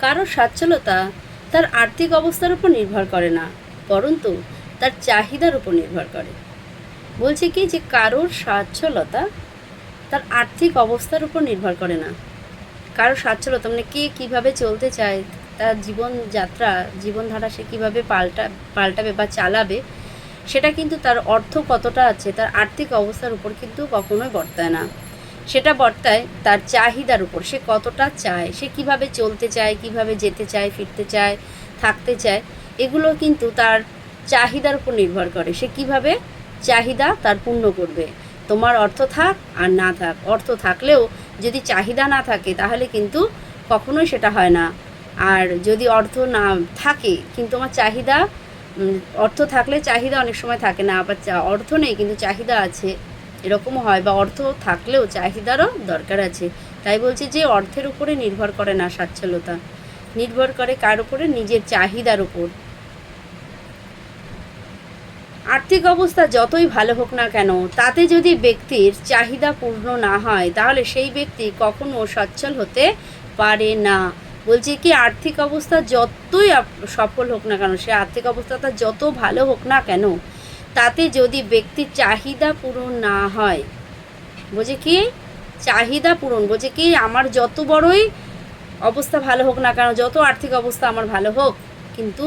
কারোর সচ্ছলতা তার আর্থিক অবস্থার উপর নির্ভর করে না, বরঞ্চ তার চাহিদার উপর নির্ভর করে। বলছে কি যে কারোর সচ্ছলতা তার আর্থিক অবস্থার উপর নির্ভর করে না। কারোর সচ্ছলতা মানে কে কীভাবে চলতে চায়, তার জীবনযাত্রা জীবনধারা সে কীভাবে পাল্টাবে বা চালাবে, সেটা কিন্তু তার অর্থ কতটা আছে তার আর্থিক অবস্থার উপর কিন্তু কখনোই বর্তায় না। সেটা বর্তায় তার চাহিদার উপর, সে কতটা চায়, সে কিভাবে চলতে চায়, কিভাবে যেতে চায়, ফিরতে চায়, থাকতে চায়, এগুলো কিন্তু তার চাহিদার উপর নির্ভর করে। সে কিভাবে চাহিদা তার পূর্ণ করবে। তোমার অর্থ থাক আর না থাক, অর্থ থাকলেও যদি চাহিদা না থাকে তাহলে কিন্তু কখনোই সেটা হয় না। আর যদি অর্থ না থাকে কিন্তু আমার চাহিদা, অর্থ থাকলে চাহিদা অনেক সময় থাকে না, আবার অর্থ নেই কিন্তু চাহিদা আছে, এরকমও হয়। বা অর্থ থাকলেও চাহিদারও দরকার আছে। তাই বলছি যে অর্থের উপরে নির্ভর করে না সচ্ছলতা, নির্ভর করে কার উপরে, নিজের চাহিদার উপর। আর্থিক অবস্থা যতই ভালো হোক না কেন, তাতে যদি ব্যক্তির চাহিদা পূর্ণ না হয় তাহলে সেই ব্যক্তি কখনো সচ্ছল হতে পারে না। বলছি কি আর্থিক অবস্থা যতই সফল হোক না কেন, সে আর্থিক অবস্থাটা যত ভালো হোক না কেন, তাতে যদি ব্যক্তির চাহিদা পূরণ না হয়, বলছে কি চাহিদা পূরণ, বলছে কি আমার যত বড়ই অবস্থা ভালো হোক না কেন, যত আর্থিক অবস্থা আমার ভালো হোক, কিন্তু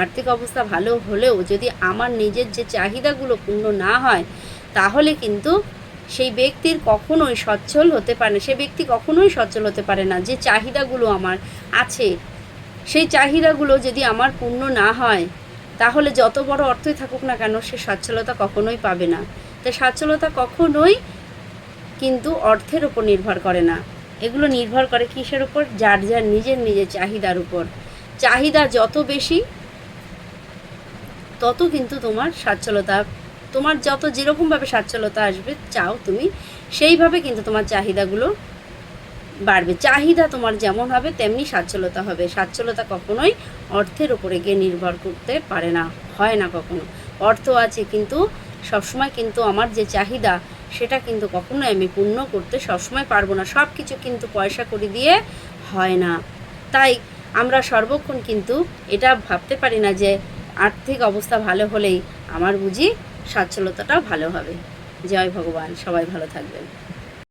আর্থিক অবস্থা ভালো হলেও যদি আমার নিজের যে চাহিদাগুলো পূর্ণ না হয় তাহলে কিন্তু সেই ব্যক্তির কখনোই সচ্ছল হতে পারে না। সে ব্যক্তি কখনোই সচ্ছল হতে পারে না। যে চাহিদাগুলো আমার আছে সেই চাহিদাগুলো যদি আমার পূর্ণ না হয় তাহলে যত বড় অর্থই থাকুক না কেন সে সচ্ছলতা কখনোই পাবে না। তাই সচ্ছলতা কখনোই কিন্তু অর্থের উপর নির্ভর করে না, এগুলো নির্ভর করে কিসের উপর, যার যার নিজের চাহিদার উপর। চাহিদা যত বেশি তত কিন্তু তোমার সচ্ছলতা, তোমার যত যেরকমভাবে সচ্ছলতা আসবে চাও তুমি, সেইভাবে কিন্তু তোমার চাহিদাগুলো বাড়বে। চাহিদা তোমার যেমন হবে তেমনি সচ্ছলতা হবে। সচ্ছলতা কখনোই অর্থের উপরে গিয়ে নির্ভর করতে পারে না, হয় না কখনো। অর্থ আছে কিন্তু সবসময় কিন্তু আমার যে চাহিদা সেটা কিন্তু কখনোই আমি পূর্ণ করতে সবসময় পারবো না। সব কিছু কিন্তু পয়সা কড়ি দিয়ে হয় না। তাই আমরা সর্বক্ষণ কিন্তু এটা ভাবতে পারি না যে আর্থিক অবস্থা ভালো হলেই আমার বুঝি সচ্ছলতাটাও ভালো হবে। জয় ভগবান, সবাই ভালো থাকবেন।